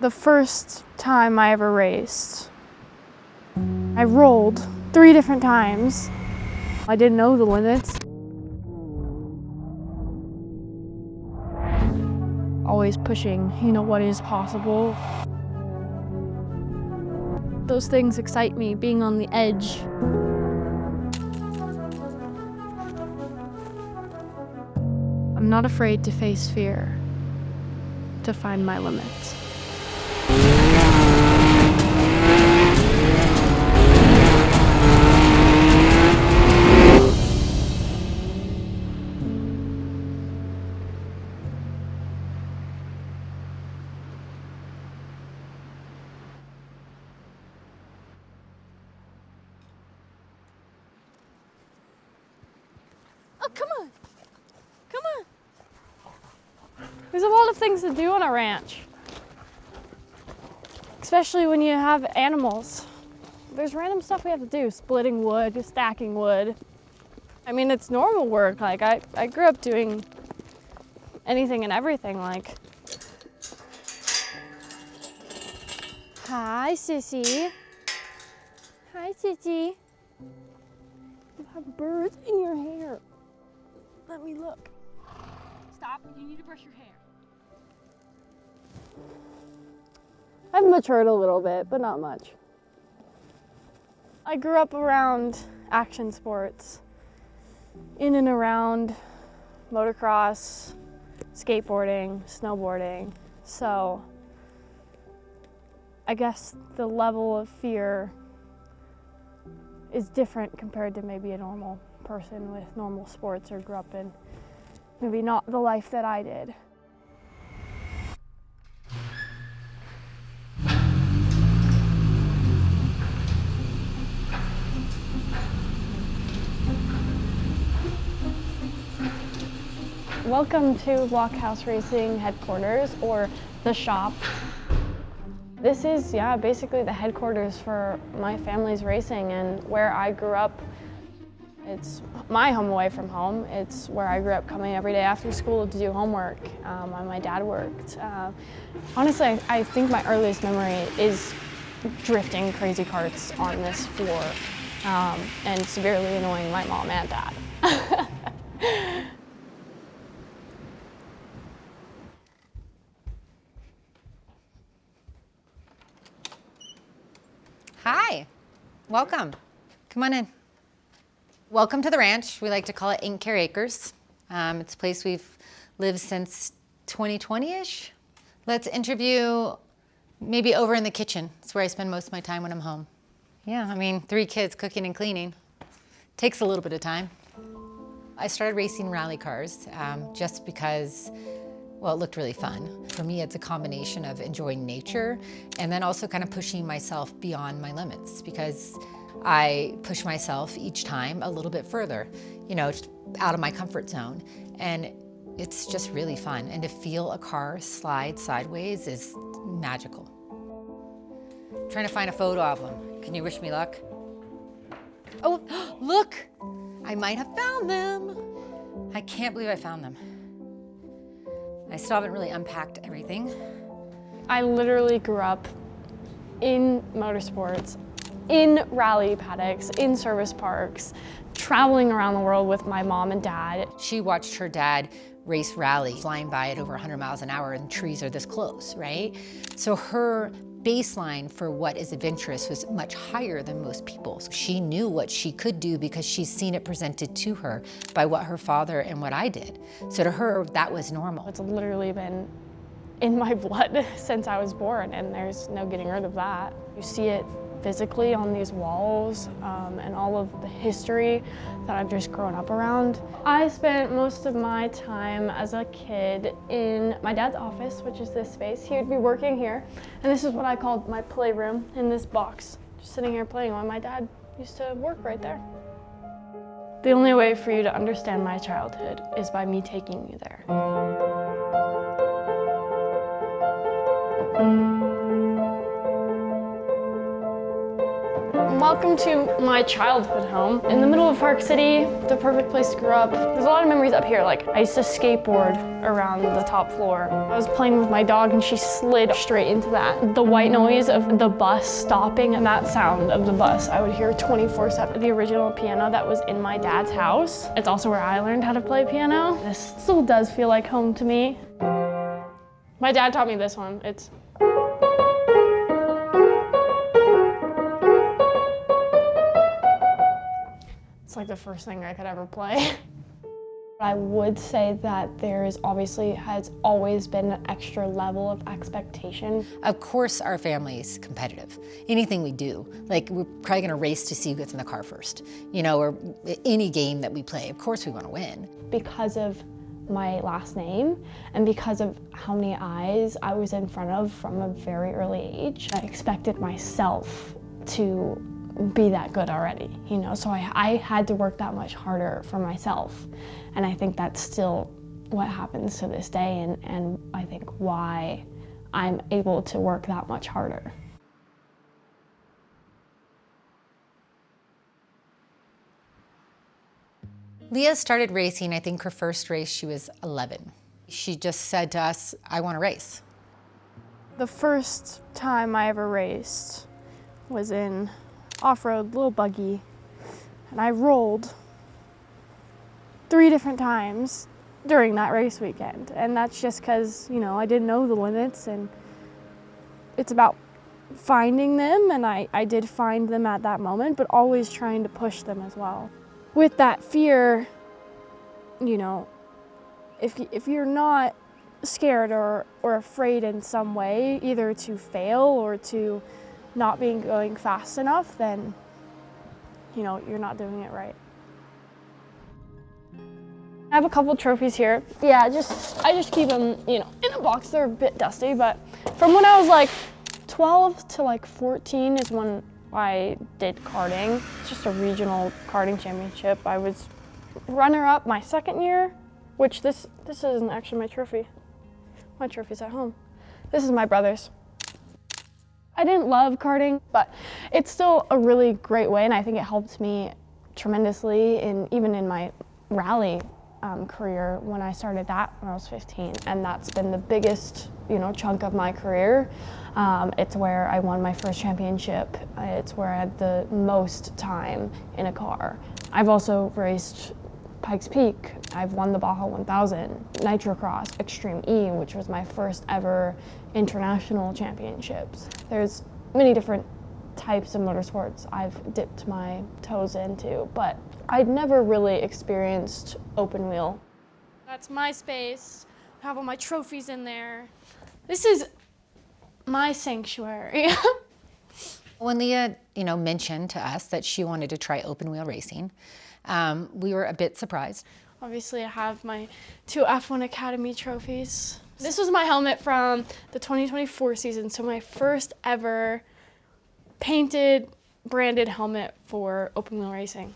The first time I ever raced, I rolled 3 different times. I didn't know the limits. Always pushing, what is possible. Those things excite me, being on the edge. I'm not afraid to face fear, to find my limits. Oh, come on. Come on. There's a lot of things to do on a ranch, especially when you have animals. There's random stuff we have to do, splitting wood, stacking wood. I mean, it's normal work. Like, I grew up doing anything and everything, like. Hi, Sissy. Hi, Sissy. You have birds in your hair. Let me look. Stop, you need to brush your hair. I've matured a little bit, but not much. I grew up around action sports, in and around motocross, skateboarding, snowboarding. So I guess the level of fear is different compared to maybe a normal person with normal sports or grew up in maybe not the life that I did. Welcome to Blockhouse Racing headquarters, or the shop. This is, basically the headquarters for my family's racing and where I grew up. It's my home away from home. It's where I grew up coming every day after school to do homework, while my dad worked. Honestly, I think my earliest memory is drifting crazy carts on this floor and severely annoying my mom and dad. Hi, welcome. Come on in. Welcome to the ranch. We like to call it Ink Care Acres. It's a place we've lived since 2020-ish. Let's interview maybe over in the kitchen. It's where I spend most of my time when I'm home. Yeah, I mean, 3 kids cooking and cleaning. Takes a little bit of time. I started racing rally cars just because, well, it looked really fun. For me, it's a combination of enjoying nature and then also kind of pushing myself beyond my limits, because I push myself each time a little bit further, out of my comfort zone. And it's just really fun. And to feel a car slide sideways is magical. I'm trying to find a photo of them. Can you wish me luck? Oh, look! I might have found them. I can't believe I found them. I still haven't really unpacked everything. I literally grew up in motorsports, in rally paddocks, in service parks, traveling around the world with my mom and dad. She watched her dad race rally, flying by at over 100 miles an hour, and trees are this close, right? So her baseline for what is adventurous was much higher than most people's. She knew what she could do because she's seen it presented to her by what her father and what I did. So to her, that was normal. It's literally been in my blood since I was born, and there's no getting rid of that. You see it physically on these walls and all of the history that I've just grown up around. I spent most of my time as a kid in my dad's office, which is this space. He would be working here, and this is what I called my playroom, in this box. Just sitting here playing while my dad used to work right there. The only way for you to understand my childhood is by me taking you there. Welcome to my childhood home. In the middle of Park City, the perfect place to grow up. There's a lot of memories up here. Like, I used to skateboard around the top floor. I was playing with my dog and she slid straight into that. The white noise of the bus stopping and that sound of the bus, I would hear 24/7. The original piano that was in my dad's house. It's also where I learned how to play piano. This still does feel like home to me. My dad taught me this one. It's like the first thing I could ever play. I would say that has always been an extra level of expectation. Of course our family is competitive. Anything we do, like we're probably gonna race to see who gets in the car first, or any game that we play, of course we wanna win. Because of my last name and because of how many eyes I was in front of from a very early age, I expected myself to be that good already, so I had to work that much harder for myself. And I think that's still what happens to this day, and I think why I'm able to work that much harder. Lia started racing, I think her first race, she was 11. She just said to us, I want to race. The first time I ever raced was in off-road little buggy, and I rolled 3 different times during that race weekend, and that's just because I didn't know the limits, and it's about finding them, and I did find them at that moment, but always trying to push them as well. With that fear, if you're not scared or afraid in some way, either to fail or to not going fast enough, then you're not doing it right. I have a couple trophies here. Yeah, I just keep them, in a box. They're a bit dusty, but from when I was like 12 to like 14 is when I did karting. It's just a regional karting championship. I was runner-up my second year, which this isn't actually my trophy. My trophy's at home. This is my brother's. I didn't love karting, but it's still a really great way, and I think it helped me tremendously even in my rally career when I started that when I was 15, and that's been the biggest chunk of my career. It's where I won my first championship. It's where I had the most time in a car. I've also raced Pikes Peak. I've won the Baja 1000, Nitrocross, Extreme E, which was my first ever international championships. There's many different types of motorsports I've dipped my toes into, but I'd never really experienced open wheel. That's my space. I have all my trophies in there. This is my sanctuary. When Lia, mentioned to us that she wanted to try open wheel racing, we were a bit surprised. Obviously, I have my 2 F1 Academy trophies. This was my helmet from the 2024 season, so my first ever painted, branded helmet for open wheel racing.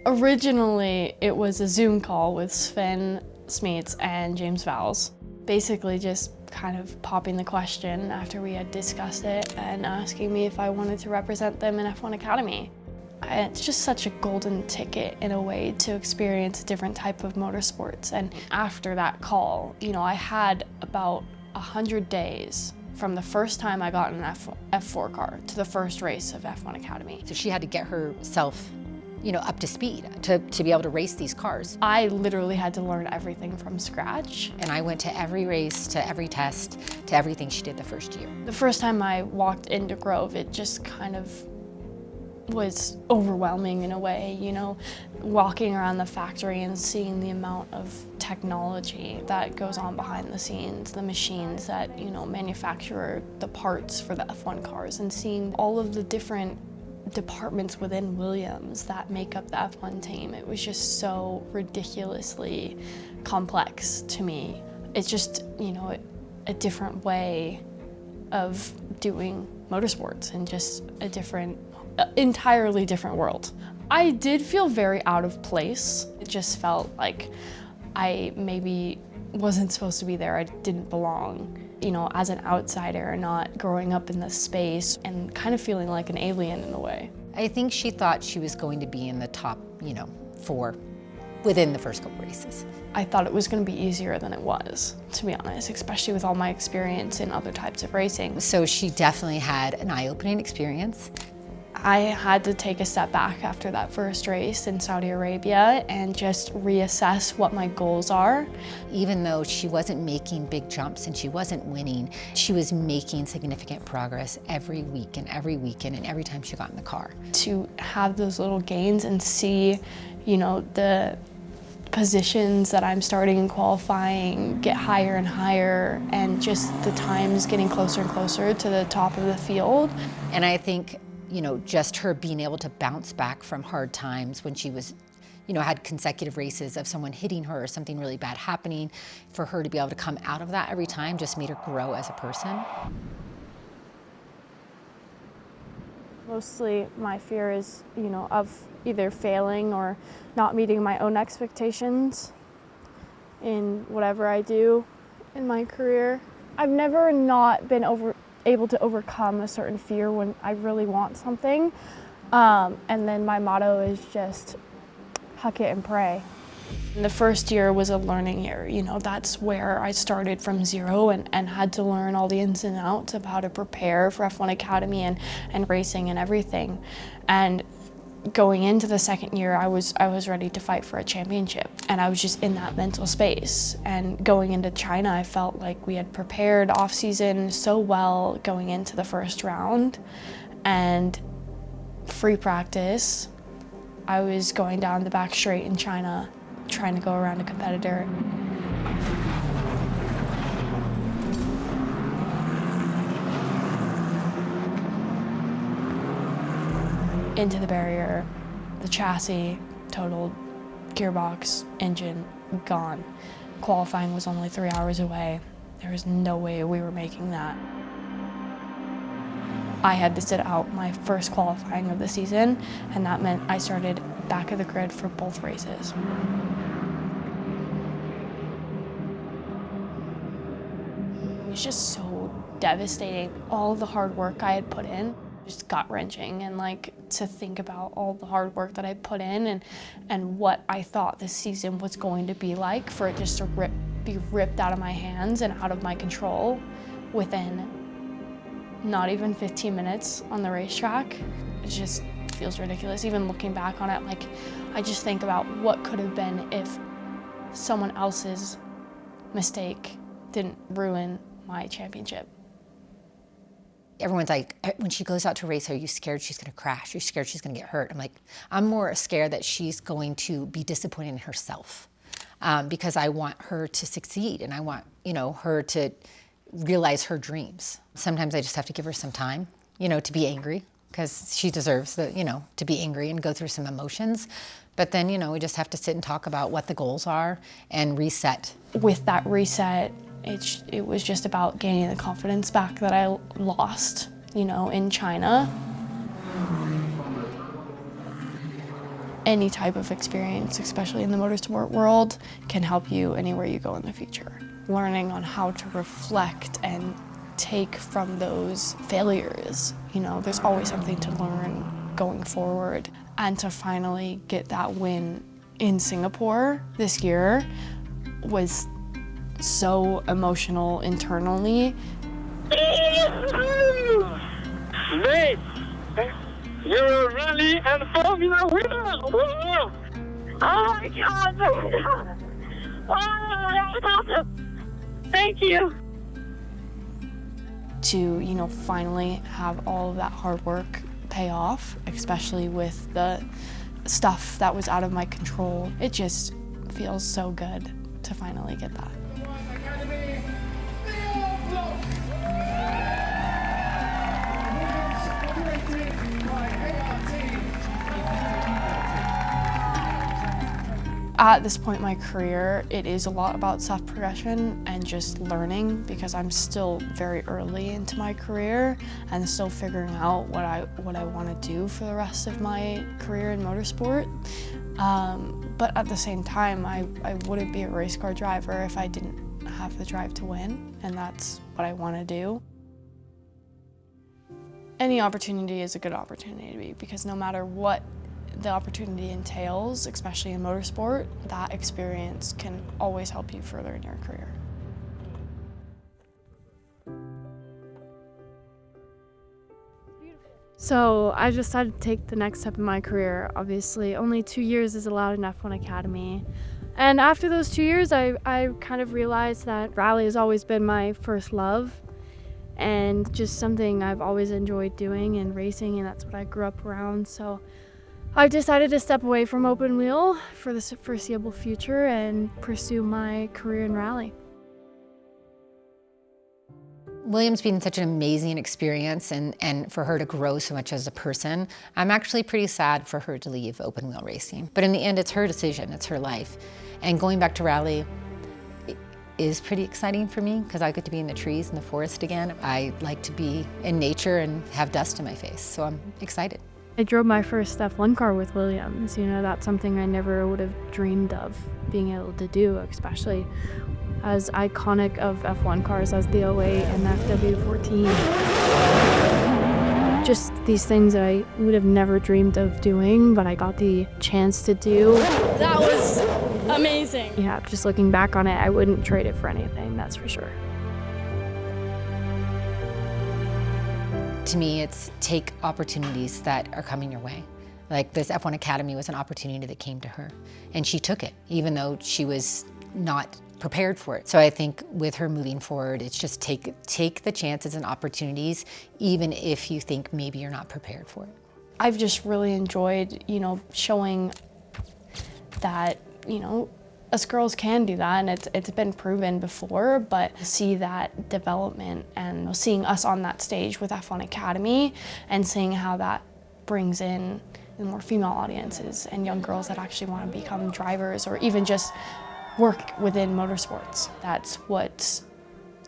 Originally, it was a Zoom call with Sven Smeets and James Vowles. Basically just kind of popping the question after we had discussed it and asking me if I wanted to represent them in F1 Academy. It's just such a golden ticket in a way to experience a different type of motorsports. And after that call, I had about 100 days from the first time I got in an F4 car to the first race of F1 Academy. So she had to get herself, up to speed to be able to race these cars. I literally had to learn everything from scratch. And I went to every race, to every test, to everything she did the first year. The first time I walked into Grove, it just kind of was overwhelming in a way, walking around the factory and seeing the amount of technology that goes on behind the scenes, the machines that, manufacture the parts for the F1 cars, and seeing all of the different departments within Williams that make up the F1 team. It was just so ridiculously complex to me. It's just, a different way of doing motorsports and just entirely different world. I did feel very out of place. It just felt like I maybe wasn't supposed to be there. I didn't belong. You know, as an outsider, not growing up in this space and kind of feeling like an alien in a way. I think she thought she was going to be in the top, 4 within the first couple races. I thought it was going to be easier than it was, to be honest, especially with all my experience in other types of racing. So she definitely had an eye-opening experience. I had to take a step back after that first race in Saudi Arabia and just reassess what my goals are. Even though she wasn't making big jumps and she wasn't winning, she was making significant progress every week and every weekend and every time she got in the car. To have those little gains and see, the positions that I'm starting in qualifying get higher and higher, and just the times getting closer and closer to the top of the field. And I think, just her being able to bounce back from hard times when she was, had consecutive races of someone hitting her or something really bad happening, for her to be able to come out of that every time just made her grow as a person. Mostly my fear is, of either failing or not meeting my own expectations in whatever I do in my career. I've never not been able to overcome a certain fear when I really want something. And then my motto is just huck it and pray. And the first year was a learning year. That's where I started from zero and had to learn all the ins and outs of how to prepare for F1 Academy and racing and everything. And going into the second year, I was ready to fight for a championship, and I was just in that mental space. And going into China, I felt like we had prepared off season so well going into the first round, and free practice, I was going down the back straight in China, trying to go around a competitor. Into the barrier, the chassis totaled, gearbox, engine gone. Qualifying was only 3 hours away. There was no way we were making that. I had to sit out my first qualifying of the season, and that meant I started back of the grid for both races. It was just so devastating. All the hard work I had put in, just gut-wrenching, and to think about all the hard work that I put in and what I thought this season was going to be like, for it just to be ripped out of my hands and out of my control within not even 15 minutes on the racetrack. It just feels ridiculous. Even looking back on it, I just think about what could have been if someone else's mistake didn't ruin my championship. Everyone's like, when she goes out to race, are you scared she's gonna crash? Are you scared she's gonna get hurt? I'm like, I'm more scared that she's going to be disappointed in herself, because I want her to succeed, and I want, her to realize her dreams. Sometimes I just have to give her some time, to be angry, because she deserves to be angry and go through some emotions. But then, we just have to sit and talk about what the goals are and reset. With that reset, it was just about gaining the confidence back that I lost, in China. Any type of experience, especially in the motorsport world, can help you anywhere you go in the future. Learning on how to reflect and take from those failures. There's always something to learn going forward. And to finally get that win in Singapore this year was so emotional internally. Mate, you're a rally and Formula winner! Oh my God! Oh, thank you! To, finally have all of that hard work pay off, especially with the stuff that was out of my control. It just feels so good to finally get that. Academy, Lia Block! Operated by ART. At this point in my career, it is a lot about self-progression and just learning, because I'm still very early into my career and still figuring out what I want to do for the rest of my career in motorsport. But at the same time, I wouldn't be a race car driver if I didn't have the drive to win, and that's what I want to do. Any opportunity is a good opportunity because no matter what the opportunity entails, especially in motorsport, that experience can always help you further in your career. So I decided to take the next step in my career. Obviously, only 2 years is allowed in F1 Academy. And after those 2 years, I kind of realized that rally has always been my first love and just something I've always enjoyed doing and racing, and that's what I grew up around. So I've decided to step away from open wheel for the foreseeable future and pursue my career in rally. William's been such an amazing experience and for her to grow so much as a person. I'm actually pretty sad for her to leave open wheel racing. But in the end, it's her decision, it's her life. And going back to rally is pretty exciting for me because I get to be in the trees in the forest again. I like to be in nature and have dust in my face, so I'm excited. I drove my first F1 car with Williams. You know, that's something I never would have dreamed of being able to do, especially as iconic of F1 cars as the 08 and FW14. Just these things that I would have never dreamed of doing, but I got the chance to do. That was amazing. Yeah, just looking back on it, I wouldn't trade it for anything, that's for sure. To me, it's take opportunities that are coming your way. Like this F1 Academy was an opportunity that came to her, and she took it, even though she was not prepared for it. So I think with her moving forward, it's just take the chances and opportunities, even if you think maybe you're not prepared for it. I've just really enjoyed, you know, showing that, you know, us girls can do that, and it's been proven before, but see that development and seeing us on that stage with F1 Academy and seeing how that brings in more female audiences and young girls that actually want to become drivers or even just work within motorsports. That's what,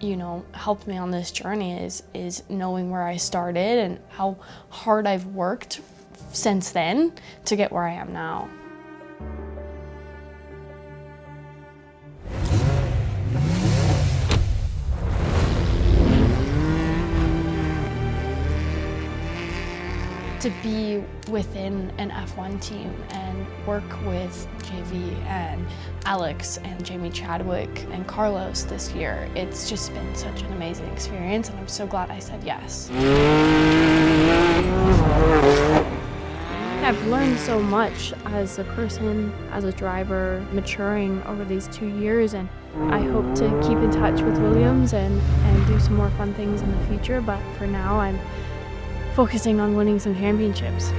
you know, helped me on this journey is knowing where I started and how hard I've worked since then to get where I am now. To be within an F1 team and work with JV and Alex and Jamie Chadwick and Carlos this year, it's just been such an amazing experience, and I'm so glad I said yes. I've learned so much as a person, as a driver, maturing over these 2 years, and I hope to keep in touch with Williams and do some more fun things in the future, but for now I'm focusing on winning some championships.